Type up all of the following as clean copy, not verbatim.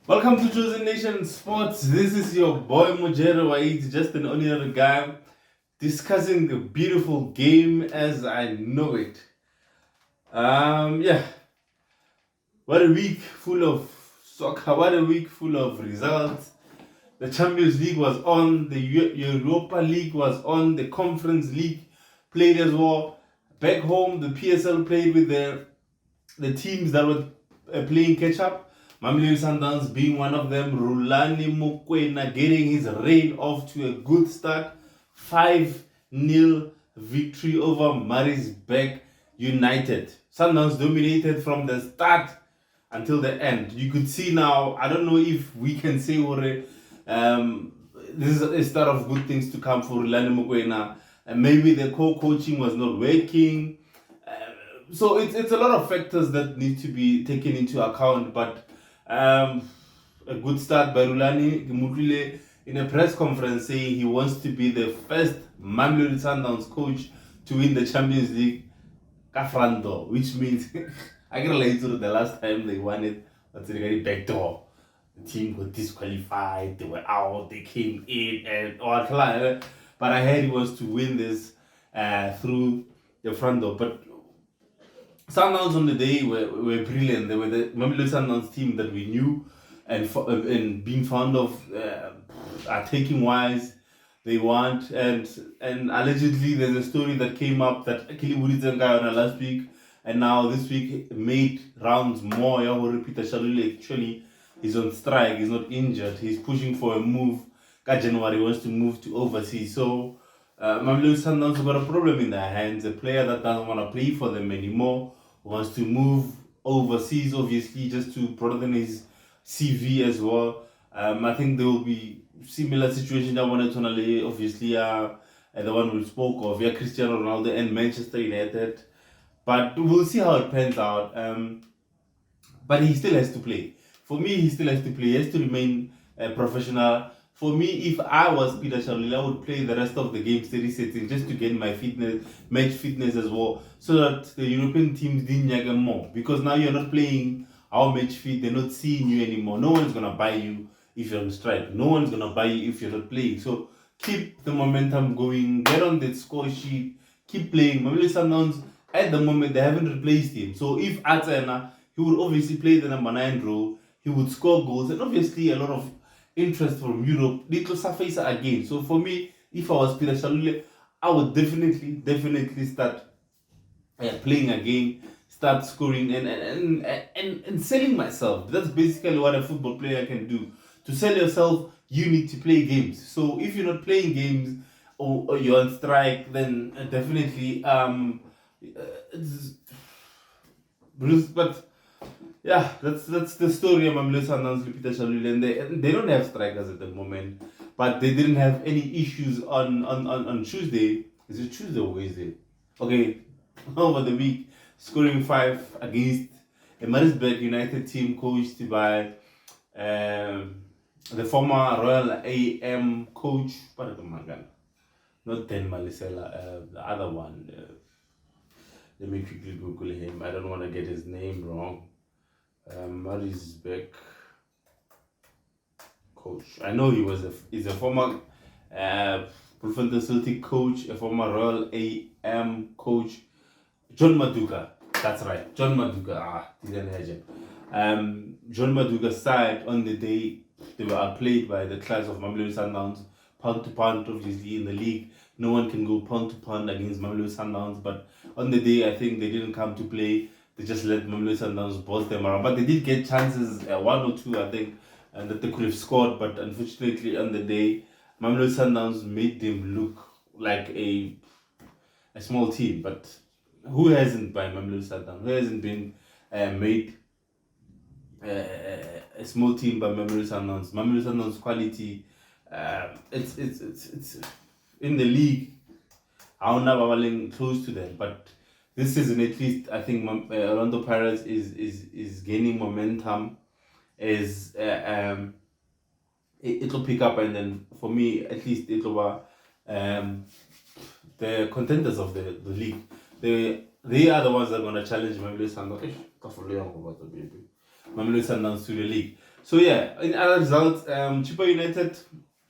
Welcome to Chosen Nation Sports. This is your boy Mujero Wait, just an ordinary guy discussing the beautiful game as I know it. Yeah, what a week full of soccer, what a week full of results. The Champions League was on, the Europa League was on, the Conference League played as well. Back home, the PSL played with the teams that were playing catch up. Mamelodi Sundowns being one of them. Rulani Mokwena getting his reign off to a good start. 5-0 victory over Maritzburg United. Sundowns dominated from the start until the end. You could see now, I don't know if we can say this is a start of good things to come for Rulani Mokwena. Maybe the co-coaching was not working. So it's a lot of factors that need to be taken into account, but a good start by Rulani Mutlile in a press conference saying he wants to be the first Mamelodi Sundowns coach to win the Champions League Kafrando, which means I can relate to the last time they won it, that's really back door. The team got disqualified, they were out, they came in and all that. But I heard he wants to win this through the front door. But Sundowns on the day were brilliant. They were the Mamelodi Sundowns team that we knew and being fond of attacking wise. They want and allegedly there's a story that came up that Akili Wurizenga last week and now this week made rounds more. Yahoo Peter Shalule actually is on strike, he's not injured, he's pushing for a move. January wants to move to overseas. So Mamelodi Sundowns have got a problem in their hands. A player that doesn't want to play for them anymore wants to move overseas, obviously, just to broaden his CV as well. I think there will be similar situation that one obviously, the one we spoke of, Cristiano Ronaldo and Manchester United. But we'll see how it pans out. But he still has to play. For me, he still has to play. He has to remain professional. For me, if I was Peter Shalula, I would play the rest of the game steady setting just to gain my match fitness as well, so that the European teams didn't yag more. Because now you're not playing our match fit, they're not seeing you anymore. No one's gonna buy you if you're on strike. No one's gonna buy you if you're not playing. So keep the momentum going, get on the score sheet, keep playing. Mamelodi Sundowns, at the moment, they haven't replaced him. So if Atsena, he would obviously play the number 9 role, he would score goals, and obviously a lot of interest from Europe, little surface again. So for me, if I was Peter Shalule, I would definitely start playing again, start scoring and selling myself. That's basically what a football player can do. To sell yourself, you need to play games. So if you're not playing games or you're on strike, then definitely but yeah, that's the story of Mamelodi Sundowns, Peter Shalule, and they don't have strikers at the moment, but they didn't have any issues on Tuesday. Is it Tuesday or Wednesday? Okay, over the week, scoring 5 against a Maritzburg United team coached by the former Royal AM coach, not Dan Malisela, the other one. Let me quickly Google him. I don't want to get his name wrong. Maritzburg coach. I know he's a former Bloemfontein Celtic coach, a former Royal AM coach, John Maduka. That's right, John Maduka. Didn't hear him. John Maduka's side on the day they were outplayed by the class of Mamelodi Sundowns, pound to pound, obviously in the league. No one can go pound to pound against Mamelodi Sundowns, but on the day I think they didn't come to play. They just let Mamelodi Sundowns boss them around. But they did get chances, 1 or 2, I think, and that they could have scored. But unfortunately, on the day, Mamelodi Sundowns made them look like a small team. But who hasn't by Mamelodi Sundowns? Who hasn't been made a small team by Mamelodi Sundowns? Mamelodi Sundowns quality, it's in the league. I'm not close to them, but this season at least I think Orlando Pirates is gaining momentum. It'll pick up, and then for me at least it'll the contenders of the league. They are the ones that are gonna challenge Mamelodi Sundowns. Mamelodi Sundowns to the league. So yeah, in other results, Chippa United,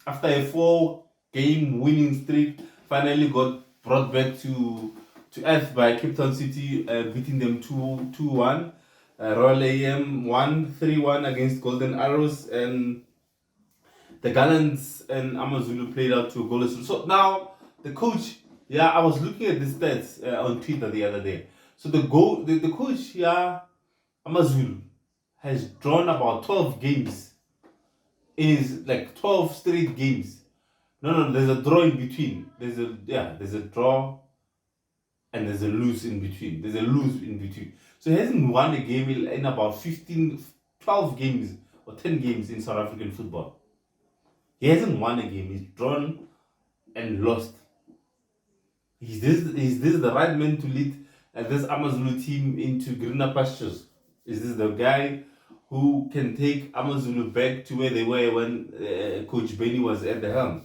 after a 4-game winning streak, finally got brought back to earth by Cape Town City, beating them 2-1. Royal AM won 3-1 against Golden Arrows, and the Gallants and Amazulu played out to a goalless. So now the coach, yeah, I was looking at the stats on Twitter the other day. So the coach, yeah, Amazulu, has drawn about 12 games. Is like 12 straight games. No, there's a draw in between. There's a draw and there's a lose in between. There's a lose in between. So he hasn't won a game in about 15, 12 games or 10 games in South African football. He hasn't won a game. He's drawn and lost. Is this the right man to lead this Amazulu team into greener pastures? Is this the guy who can take Amazulu back to where they were when Coach Benny was at the helm?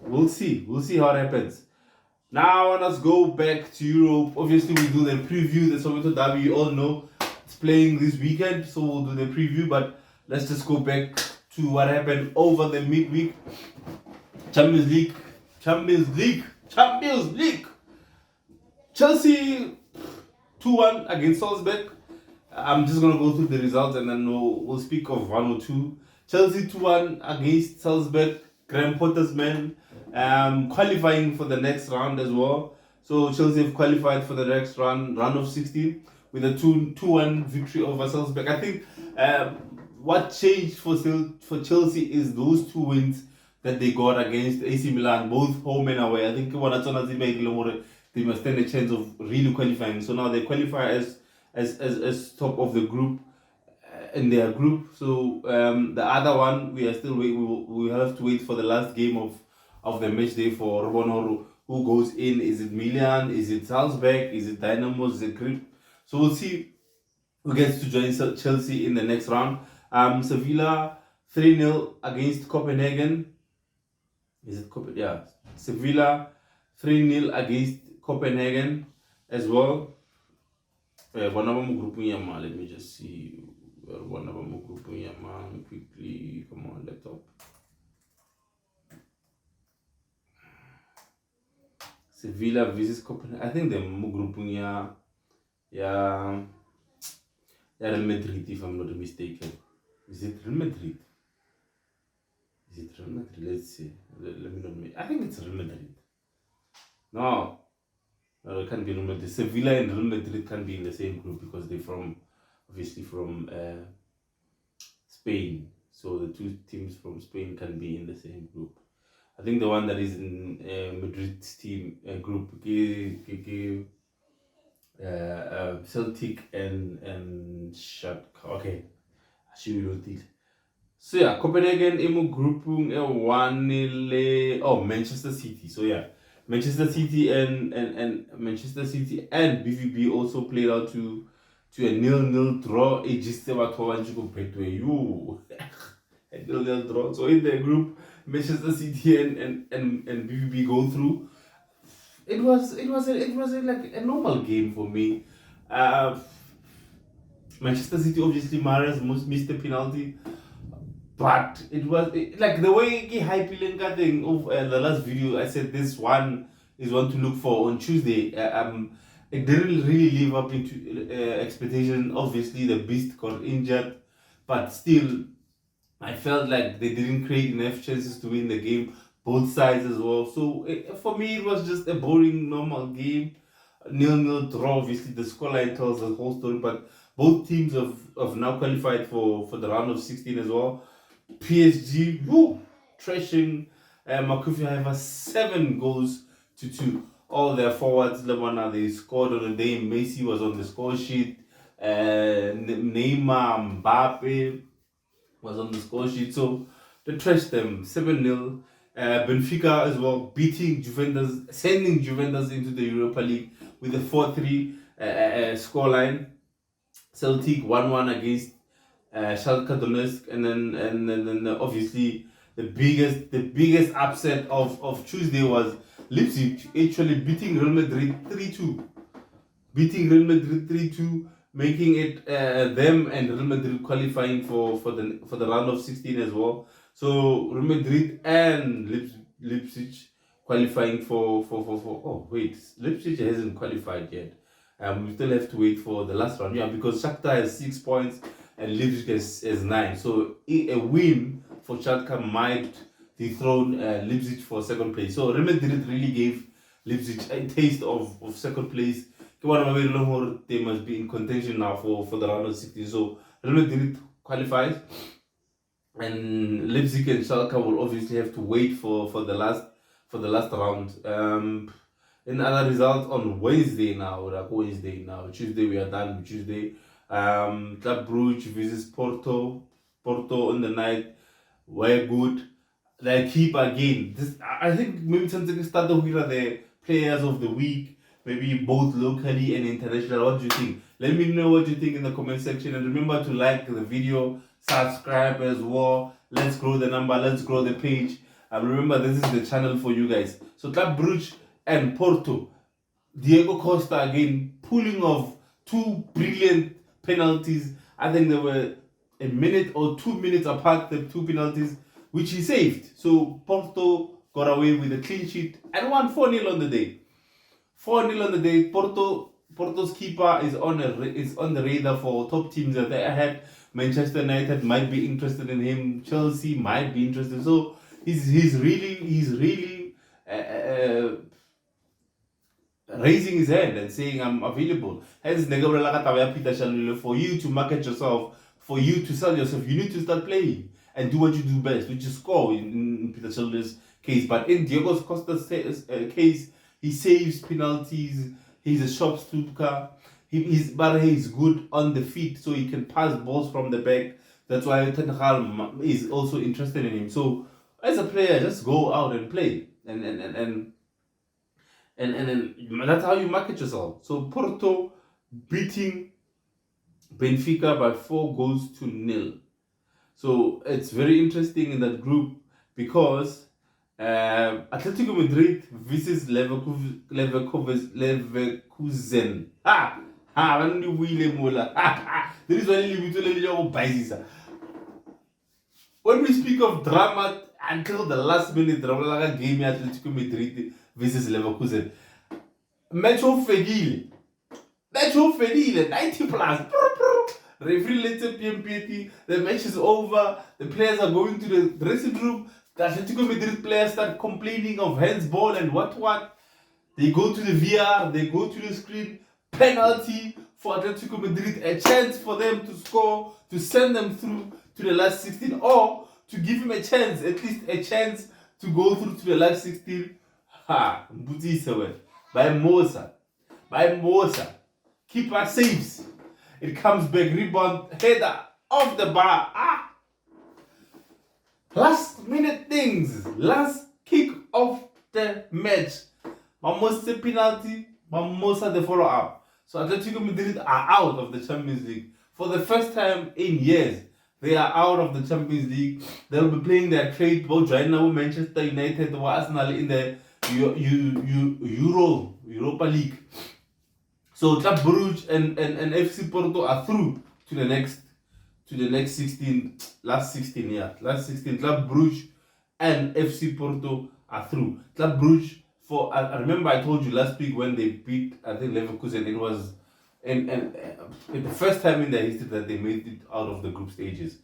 We'll see. We'll see how it happens. Now let's go back to Europe. Obviously, we do the preview. The Soweto Derby, you all know, it's playing this weekend, so we'll do the preview. But let's just go back to what happened over the midweek. Champions League. Chelsea 2-1 against Salzburg. I'm just gonna go through the results and then we'll speak of one or two. Chelsea 2-1 against Salzburg. Graham Potter's men qualifying for the next round as well. So Chelsea have qualified for the next round of 16 with a 2-1 victory over Salzburg. I think what changed for Chelsea is those 2 wins that they got against AC Milan, both home and away. I think they must stand a chance of really qualifying. So now they qualify as top of the group in their group. So the other one we are still wait. We have to wait for the last game of the match day for Robono, who goes in. Is it Milan? Is it Salzburg? Is it Dynamo? Is it Grip? So we'll see who gets to join Chelsea in the next round. Sevilla 3-0 against Copenhagen. Is it Copenhagen? Yeah, Sevilla 3-0 against Copenhagen as well. Let me just see. One of them quickly. Come on, laptop. Sevilla versus Copenhagen. I think the grouping yeah, Real Madrid, if I'm not mistaken. Is it Real Madrid? Let's see. Let me not. I think it's Real Madrid. No, it can't be Real Madrid. Sevilla and Real Madrid can be in the same group because they're obviously from Spain. So the 2 teams from Spain can be in the same group. I think the one that is in Madrid's team group, Celtic and Shakhtar. Okay, I should wrote it. So yeah, Copenhagen imo grouping 1-0. Oh, Manchester City. So yeah, Manchester City and Manchester City and BVB also played out to a 0-0 draw. It just about you a 0-0 draw. So in the group, Manchester City and BVB go through. It was like a normal game for me. Manchester City obviously Mahrez missed the penalty. But it was like the way he hyping thing of the last video. I said this one is one to look for on Tuesday. It didn't really live up into expectation. Obviously, the beast got injured, but still, I felt like they didn't create enough chances to win the game. Both sides as well. So for me, it was just a boring, normal game. 0-0 draw. Obviously, the scoreline tells the whole story. But both teams have now qualified for the round of 16 as well. PSG, trashing Makufi Haifa 7 goals to 2. All their forwards, they scored on the day. Messi was on the score sheet. Neymar, Mbappe was on the score sheet. So they trashed them 7-0. Benfica as well beating Juventus, sending Juventus into the Europa League with a 4-3 scoreline. Celtic 1-1 against Schalke Donetsk, and then obviously the biggest upset of Tuesday was Leipzig actually beating Real Madrid 3-2. making it them and Real Madrid qualifying for the round of 16 as well. So Real Madrid and Leipzig qualifying for oh wait, Leipzig hasn't qualified yet. We still have to wait for the last round. Yeah, because Shakhtar has 6 points and Leipzig has 9. So a win for Shakhtar might dethrone Leipzig for second place. So Real Madrid really gave Leipzig a taste of second place. They must be in contention now for the round of 16. So Real Madrid qualifies, and Leipzig and Schalke will obviously have to wait for the last round. In other results on Wednesday now, Tuesday we are done with Tuesday. Club Brugge visits Porto. Porto on the night were good. They keep again. I think maybe something start the week are the players of the week, maybe both locally and international. What do you think? Let me know what you think in the comment section, and remember to like the video, subscribe as well. Let's grow the number, let's grow the page. And remember, this is the channel for you guys. So Club Brugge and Porto, Diego Costa again pulling off 2 brilliant penalties. I think they were a minute or 2 minutes apart, the 2 penalties, which he saved. So Porto got away with a clean sheet and won 4-0 on the day. 4-0 on the day. Porto's keeper is on the radar for top teams that they ahead. Manchester United might be interested in him. Chelsea might be interested. So he's really raising his hand and saying, I'm available. Hence, for you to market yourself, for you to sell yourself, you need to start playing and do what you do best, which is score in Peter Schellner's case. But in Diego Costa's case, he saves penalties. He's a sharp striker. He's good on the feet, so he can pass balls from the back. That's why Ten Hag is also interested in him. So as a player, just go out and play, and that's how you market yourself. So Porto beating Benfica by 4-0. So it's very interesting in that group because Atletico Madrid versus Leverkusen. When we speak of drama until the last minute, drama game Atletico Madrid versus Leverkusen. Match of Fedile, 90 plus. Referee later PMPT, the match is over, the players are going to the dressing room, the Atletico Madrid players start complaining of handsball and what. They go to the VR, they go to the screen, penalty for Atletico Madrid, a chance for them to score, to send them through to the last 16, or to give him a chance, at least a chance to go through to the last 16. By Mosa. Keeper saves. It comes back, rebound, header, off the bar. Last minute things. Last kick of the match. Mamosa penalty, Mamosa the follow-up. So Atletico Madrid are out of the Champions League. For the first time in years, they are out of the Champions League. They'll be playing their trade, both right now with Manchester United or Arsenal in the Europa League. So Club Brugge and FC Porto are through to the next 16, last 16. Club Brugge and FC Porto are through. Club Brugge, I remember I told you last week when they beat, I think, Leverkusen, it was the first time in their history that they made it out of the group stages.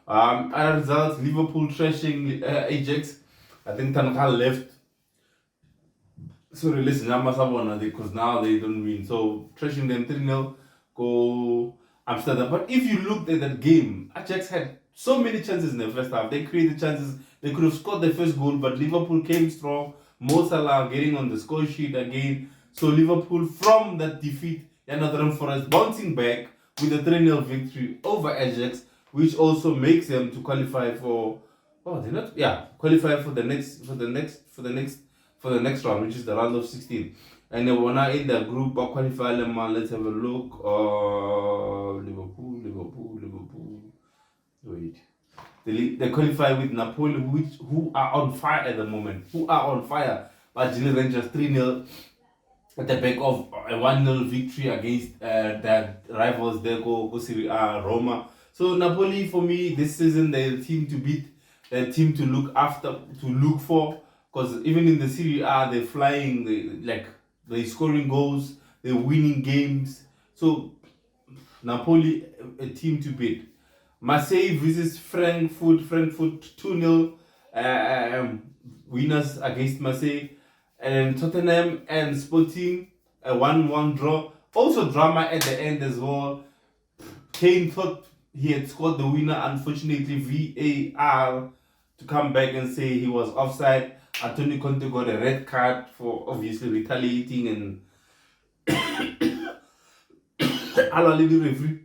Other results: Liverpool trashing Ajax. I think Tanaka left. Sorry, listen, because now they don't win. So trashing them 3-0, go Amsterdam. But if you looked at that game, Ajax had so many chances in the first half. They created chances. They could have scored the first goal, but Liverpool came strong. Mo Salah getting on the score sheet again. So Liverpool, from that defeat, Nottingham Forest bouncing back with a 3-0 victory over Ajax, which also makes them to qualify for qualify for the next round, which is the round of 16. And they were now in the group of qualify. Let's have a look. Liverpool. Wait. They qualify with Napoli, who are on fire at the moment. But Gini Rangers 3-0 at the back of a 1-0 victory against their rivals there, go Serie A, Roma. So Napoli, for me, this season, they're the team to beat, the team to look after, to look for. Because even in the Serie A, they're flying, they're scoring goals, they're winning games. So Napoli, a team to beat. Marseille visits Frankfurt 2-0 winners against Marseille. And Tottenham and Sporting, a 1-1 draw. Also drama at the end as well. Kane thought he had scored the winner. Unfortunately, VAR to come back and say he was offside. Antonio Conte got a red card for obviously retaliating and the referee.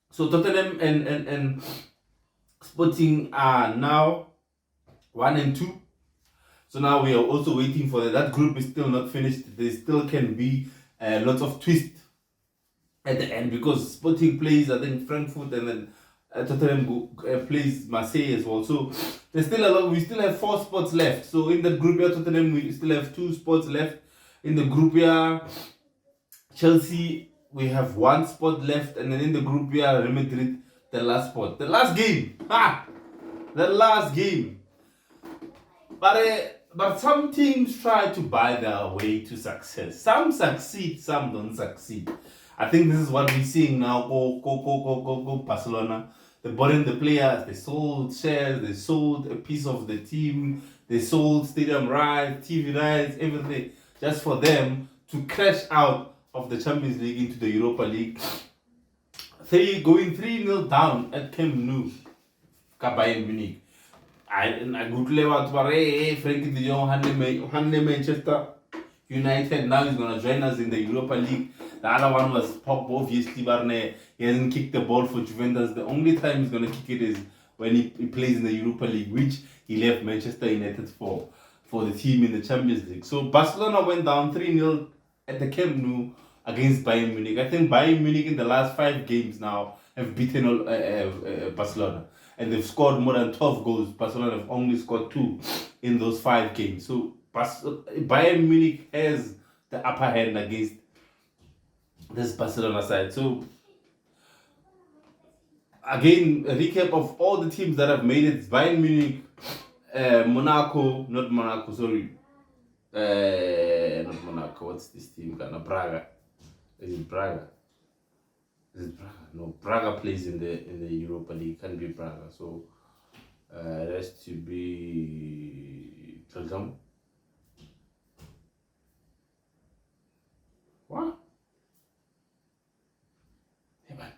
So Tottenham and Sporting are now 1 and 2. So now we are also waiting for that group is still not finished. There still can be lots of twists at the end because Sporting plays, I think, Frankfurt, and then Tottenham plays Marseille as well. So there's still a lot. We still have 4 spots left. So in that group here, Tottenham, we still have 2 spots left. In the group here, Chelsea, we have 1 spot left, and then in the group here, Real Madrid, the last spot, the last game. The last game. But some teams try to buy their way to success. Some succeed, some don't succeed. I think this is what we're seeing now. Go Barcelona. They bought in the players, they sold shares, they sold a piece of the team, they sold stadium rights, TV rights, everything, just for them to crash out of the Champions League into the Europa League. Going 3-0 down at Camp Nou, Bayern Munich. I good level to Frankie de Jong, Manchester United. Now he's gonna join us in the Europa League. The other one was Pop, obviously, but he hasn't kicked the ball for Juventus. The only time he's gonna kick it is when he plays in the Europa League, which he left Manchester United for the team in the Champions League. So Barcelona went down 3-0 at the Camp Nou against Bayern Munich. I think Bayern Munich in the last 5 games now have beaten Barcelona. And they've scored more than 12 goals. Barcelona have only scored 2 in those 5 games. So Bayern Munich has the upper hand against this Barcelona side. So again, a recap of all the teams that have made it. Bayern Munich, Monaco, not Monaco, sorry. Not Monaco, what's this team? Braga. Is it Braga? Is it Braga? No, Braga plays in the Europa League. Can't be Braga. So it has to be Belgium. What? Hey man.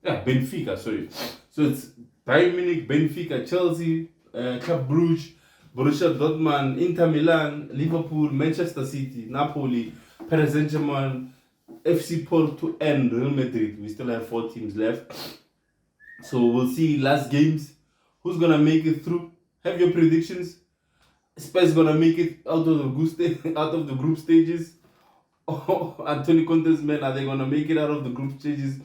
Yeah, Benfica. Sorry. So it's Bayern Munich, Benfica, Chelsea, Club Brugge, Borussia Dortmund, Inter Milan, Liverpool, Manchester City, Napoli, Paris Saint-Germain, FC Porto, and Real Madrid. We still have 4 teams left. So we'll see last games. Who's gonna make it through? Have your predictions. Spurs gonna make it out of the group stages. Or Antonio Conte's men, are they gonna make it out of the group stages?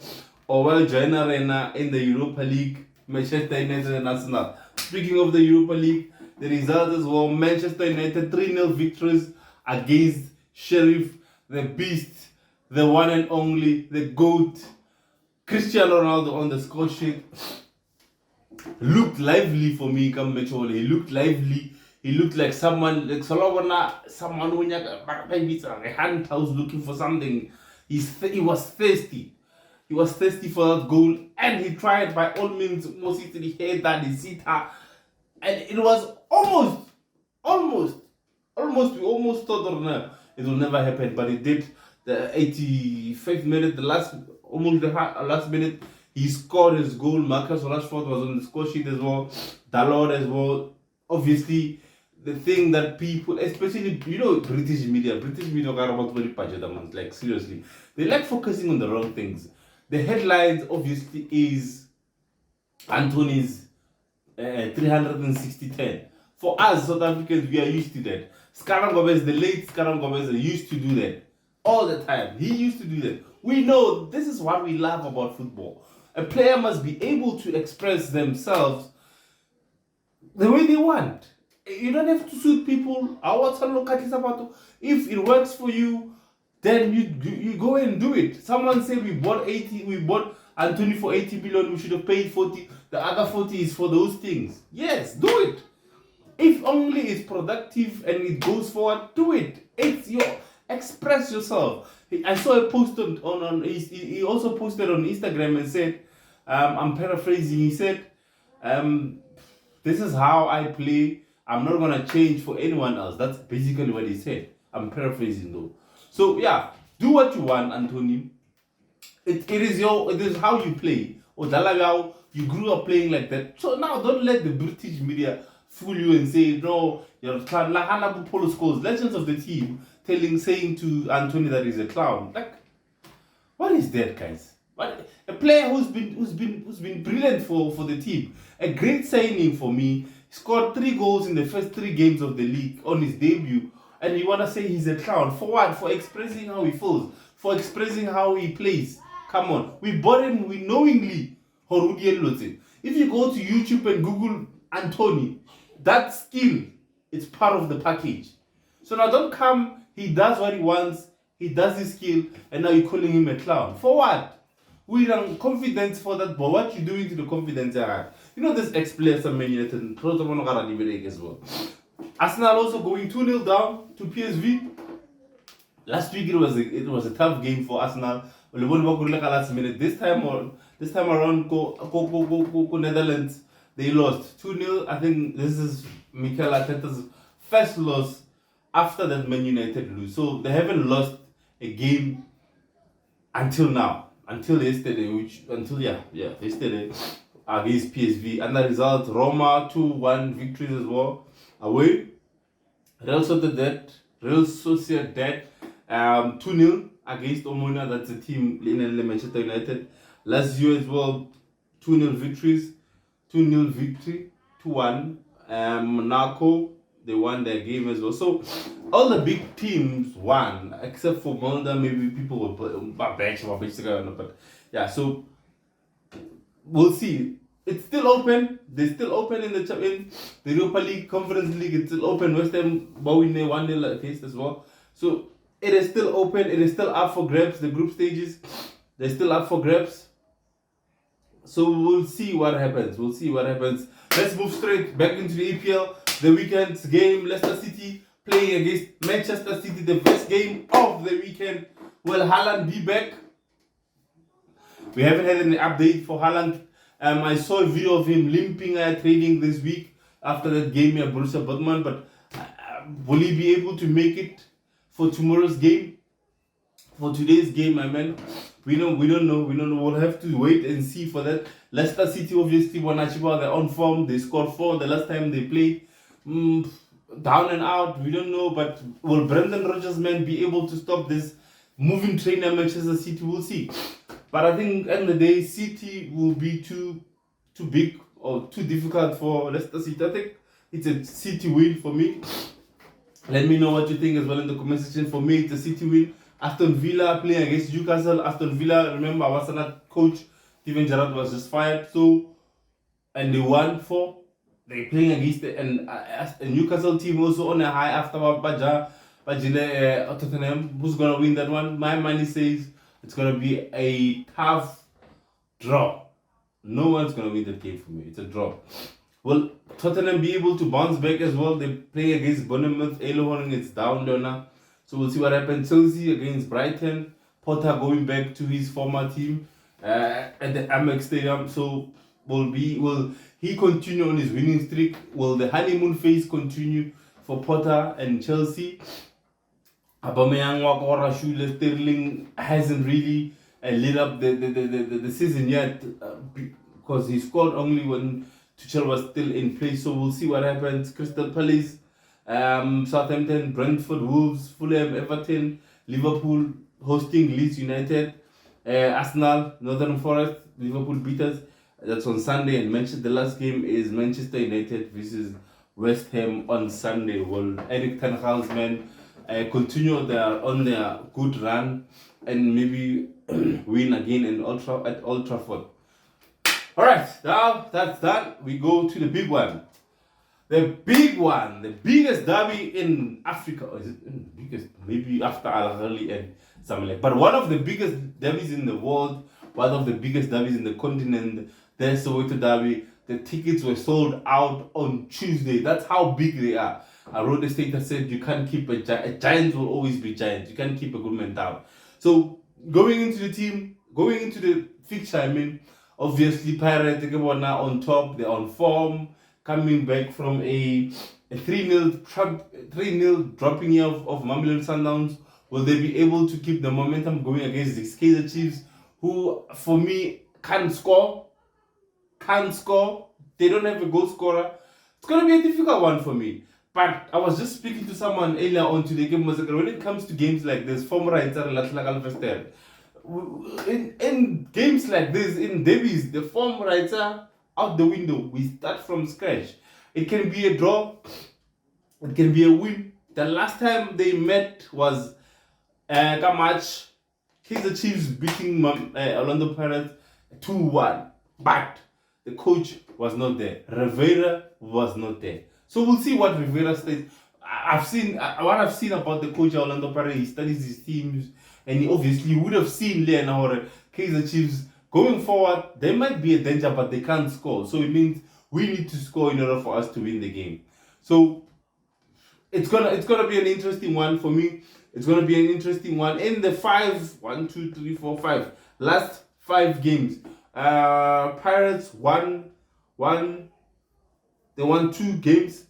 Or will join Arena in the Europa League, Manchester United and Arsenal? Speaking of the Europa League, the result as well, Manchester United 3-0 victories against Sheriff, the Beast, the one and only, the GOAT, Cristiano Ronaldo on the score sheet. Looked lively for me, come Metro. He looked lively. He looked like someone, like someone who a hand house looking for something. He was thirsty. He was thirsty for that goal, and he tried by all means. Most he had that, he hit her, and it was almost. We almost thought it will never happen, but it did. The 85th minute, the last minute, he scored his goal. Marcus Rashford was on the score sheet as well. Dalot as well. Obviously, the thing that people, especially British media are about very budget, like seriously, they like focusing on the wrong things. The headlines obviously is Anthony's 360-10. For us South Africans, we are used to that. The late Skarang Gomez used to do that all the time. He used to do that. We know this is what we love about football. A player must be able to express themselves the way they want. You don't have to suit people. If it works for you, then you go and do it. Someone said we bought Anthony for 80 million, we should have paid 40. The other 40 is for those things. Yes, do it. If only it's productive and it goes forward, do it. It's your express yourself. I saw a post he also posted on Instagram and said, I'm paraphrasing, he said, this is how I play. I'm not gonna change for anyone else. That's basically what he said. I'm paraphrasing though. So yeah, do what you want, Anthony. It is how you play. You grew up playing like that. So now don't let the British media fool you and say, no, you're a clown. Like Hannah Polo scores, legends of the team saying to Anthony that he's a clown. Like, what is that, guys? What, a player who's been brilliant for the team. A great signing for me. He scored 3 goals in the first 3 games of the league on his debut. And you wanna say he's a clown. For what? For expressing how he feels. For expressing how he plays. Come on. We bought him knowingly. If you go to YouTube and Google Anthony, that skill is part of the package. So now don't come, he does what he wants, he does his skill, and now you're calling him a clown. For what? We have confidence for that, but what you doing to the confidence? You know this ex-players are Man United as well. Arsenal also going 2-0 down to PSV. Last week it was a tough game for Arsenal. Last minute. This time around, go Netherlands. They lost 2-0. I think this is Mikel Arteta's first loss after that Man United lose. So they haven't lost a game until now. Until yesterday, yesterday against PSV. And the result, Roma 2-1 victories as well. Away. Real Sociedad 2-0 against Omona. That's a team in Manchester United. Lazio as well, 2-0 victories. 2-0 victory, 2-1. Monaco, they won their game as well. So all the big teams won, except for Molda. Maybe people will put but yeah. So we'll see. It's still open. They're still open in the Europa League, Conference League. It's still open. West Ham Bowen 1-0 taste as well. So it is still open. It is still up for grabs. The group stages, they're still up for grabs. So we'll see what happens. Let's move straight back into the EPL. The weekend's game, Leicester City playing against Manchester City. The first game of the weekend. Will Haaland be back? We haven't had any update for Haaland. I saw a video of him limping at training this week after that game at Borussia Dortmund. But will he be able to make it for tomorrow's game? For today's game, I mean, we don't know. We'll have to wait and see for that. Leicester City obviously they're on form. They scored 4 the last time they played. Down and out, we don't know. But will Brendan Rodgers be able to stop this moving train at Manchester City? We'll see. But I think at the end of the day, City will be too big or too difficult for Leicester City. I think it's a City win for me. Let me know what you think as well in the comment section. For me, it's a City win. Aston Villa playing against Newcastle. Aston Villa, remember, Arsenal coach Steven Gerrard was just fired. And they won 4. They're playing against a Newcastle team also on a high after Tottenham. Who's gonna win that one? My money says it's gonna be a tough draw. No one's gonna win that game for me. It's a draw. Will Tottenham be able to bounce back as well? They play against Bournemouth. Elohorn is down there now. So we'll see what happens. Chelsea against Brighton. Potter going back to his former team at the Amex Stadium. So will he continue on his winning streak? Will the honeymoon phase continue for Potter and Chelsea? Aubameyang, Shule, Sterling hasn't really lit up the season yet because he scored only when Tuchel was still in place. So we'll see what happens. Crystal Palace, Southampton, Brentford, Wolves, Fulham, Everton, Liverpool hosting Leeds United, Arsenal, Northern Forest, Liverpool beat us. That's on Sunday, and the last game is Manchester United versus West Ham on Sunday. Will Eric Ten Hag's men continue on their good run and maybe win again at Old Trafford? Alright, now that's done. We go to the big one. The big one, the biggest derby in Africa, or is it the biggest? Maybe after Al Ahly and Zamalek, but one of the biggest derbies in the world, one of the biggest derbies in the continent. The Soweto Derby. The tickets were sold out on Tuesday. That's how big they are. I wrote a statement that said you can't keep a giant will always be giant. You can't keep a good man down. So going into the fixture, I mean, obviously Pirates they are now on top. They're on form, coming back from a 3-0 dropping here of Mamelodi Sundowns. Will they be able to keep the momentum going against the Kaizer Chiefs, who for me can't score? They don't have a goal scorer. It's going to be a difficult one for me. But I was just speaking to someone earlier on today. When it comes to games like this, in games like this, in derbys, the form writer out the window. We start from scratch. It can be a draw. It can be a win. The last time they met was match. Kaizer Chiefs beating Orlando Pirates 2-1. But the coach was not there. Rivera was not there. So we'll see what Rivera says. What I've seen about the coach Orlando Pirates. He studies his teams, and he obviously would have seen Leonard Kaizer Chiefs going forward. They might be a danger, but they can't score. So it means we need to score in order for us to win the game. So it's gonna be an interesting one for me. It's gonna be an interesting one in the 5 last 5 games. Pirates won 2 games,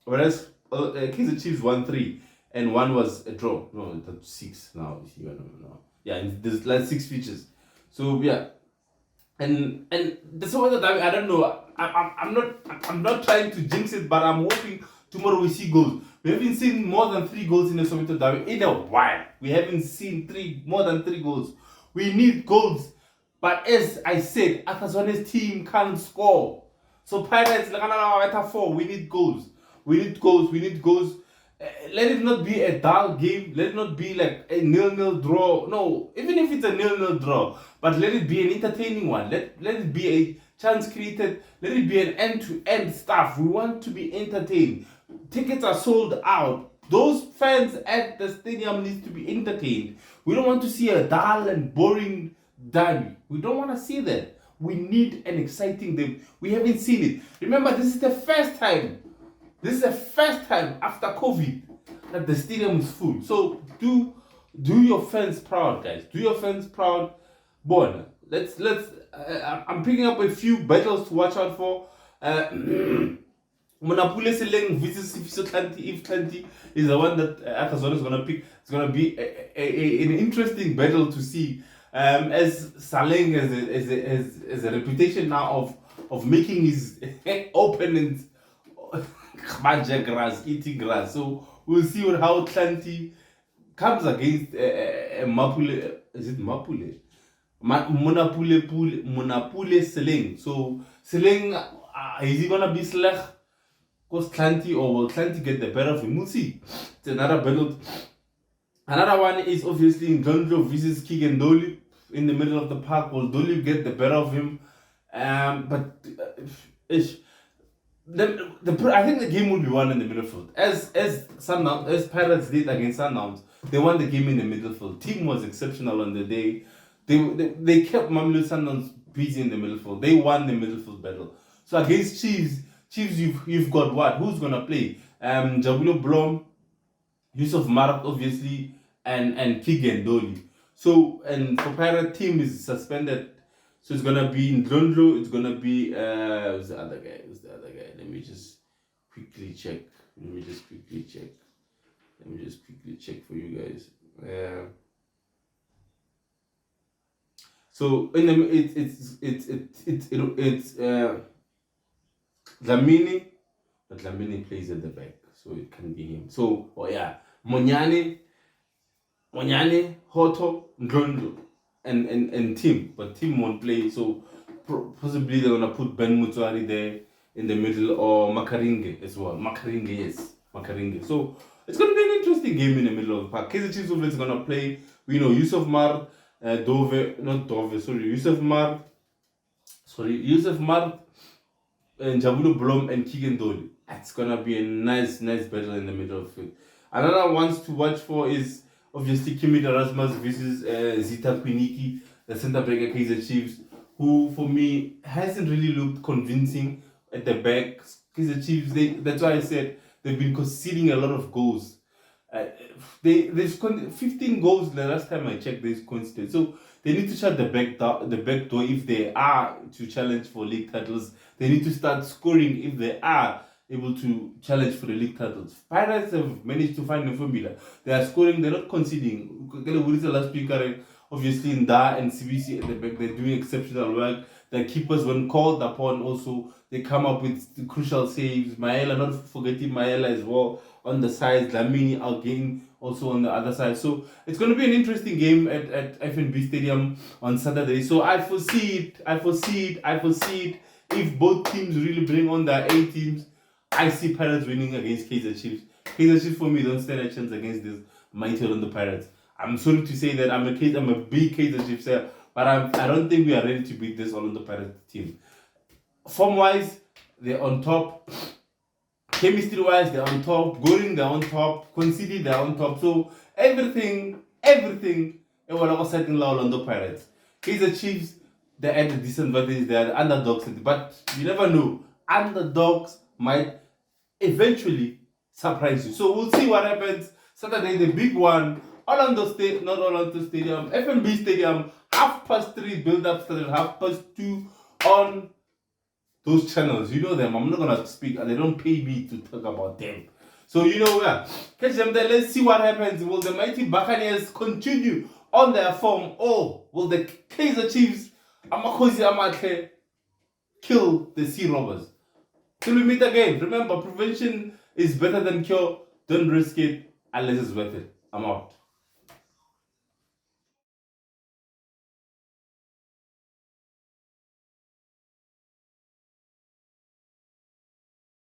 whereas Kaizer Chiefs won 3, and 1 was a draw. No, that's 6 now. Yeah, and there's like 6 features. So yeah, and that's what I don't know. I'm not trying to jinx it, but I'm hoping tomorrow we see goals. We haven't seen more than 3 goals in the Soweto Derby in a while. We haven't seen more than 3 goals. We need goals. But as I said, Akazwane's team can't score. So Pirates, 4, we need goals. We need goals. Let it not be a dull game. Let it not be like a 0-0 draw. No, even if it's a 0-0 draw, but let it be an entertaining one. Let it be a chance created. Let it be an end-to-end stuff. We want to be entertained. Tickets are sold out. Those fans at the stadium need to be entertained. We don't want to see a dull and boring derby. We don't want to see that. We need an exciting game. We haven't seen it. Remember, this is the first time after COVID that the stadium is full. So do your fans proud, guys. Do your fans proud. Bon, let's. I'm picking up a few battles to watch out for. Monapule Seleng versus If Tlanti is the one that Akazona is gonna pick. It's gonna be an interesting battle to see. As Saleng has a reputation now of making his opponents eating grass. So we'll see how Tlanti comes against Mapule. Is it Mapule? Monapule Seleng. So Seleng, is he gonna be slack? Because Tlanti, or will Tlanti get the better of him? We'll see. It's another battle. Another one is obviously in Ndlondlo versus Keegan Dolly in the middle of the park. Will Dolly get the better of him? I think the game will be won in the middle field. As Pirates did against Sundowns, they won the game in the middle field. Team was exceptional on the day. They kept Mamelodi Sundowns busy in the middle field. They won the middle field battle. So against Chiefs, you've got what? Who's gonna play? Jabulo Blom, Yusuf Marat, obviously, and Keegan Dolly. So, and for Pirate team is suspended. So it's gonna be in Ndlondlo. It's gonna be who's the other guy? Let me just quickly check. Let me just quickly check for you guys. So in the it's Dlamini, but Dlamini plays at the back, so it can be him. So Monyane, Hoto, Ndlondlo, and Tim, but Tim won't play. So possibly they're gonna put Ben Mutuari there in the middle, or Makaringe as well. Makaringe. So it's gonna be an interesting game in the middle of the park. Kaizer Chiefs is gonna play. We know Yusuf Mar, Yusuf Mar, and Jabulo Blom and Keegan Dolly. It's gonna be a nice battle in the middle of it. Another ones to watch for is obviously Kimi Erasmus versus Zita Kwiniki, the centre back at Kaizer Chiefs, who for me hasn't really looked convincing at the back. Kaizer Chiefs, that's why I said they've been conceding a lot of goals. There's 15 goals the last time I checked. They've conceded, so they need to shut the back door if they are to challenge for league titles. They need to start scoring if they are able to challenge for the league titles. Pirates have managed to find a formula. They are scoring, they're not conceding. Last week, obviously, in Da and CBC at the back, they're doing exceptional work. The keepers, when called upon, also they come up with the crucial saves. Maela, not forgetting Maela as well on the sides. Lamini again also on the other side. So it's going to be an interesting game at FNB Stadium on Saturday. So I foresee it. If both teams really bring on their A teams, I see Pirates winning against Kaizer Chiefs. Kaizer Chiefs for me don't stand a chance against this mighty Orlando Pirates. I'm sorry to say that I'm a big Kaizer Chiefs player, but I don't think we are ready to beat this Orlando Pirates team. Form wise, they're on top. Chemistry wise, they're on top. Goring, they're on top. Conceding, they're on top. So everything, it was setting low Orlando Pirates. Kaizer Chiefs, they're at a disadvantage. They're the underdogs, but you never know. Underdogs might eventually surprise you. So we'll see what happens Saturday, the big one. Orlando State, not Orlando Stadium, FNB Stadium, 3:30 build-up started 2:30 on those channels. You know them. I'm not gonna speak. They don't pay me to talk about them. So you know where. Catch them there. Let's see what happens. Will the mighty Buccaneers continue on their form, or will the Kaizer Chiefs, Amakosi Amate, kill the Sea Robbers? Till we meet again. Remember, prevention is better than cure. Don't risk it unless it's worth it. I'm out.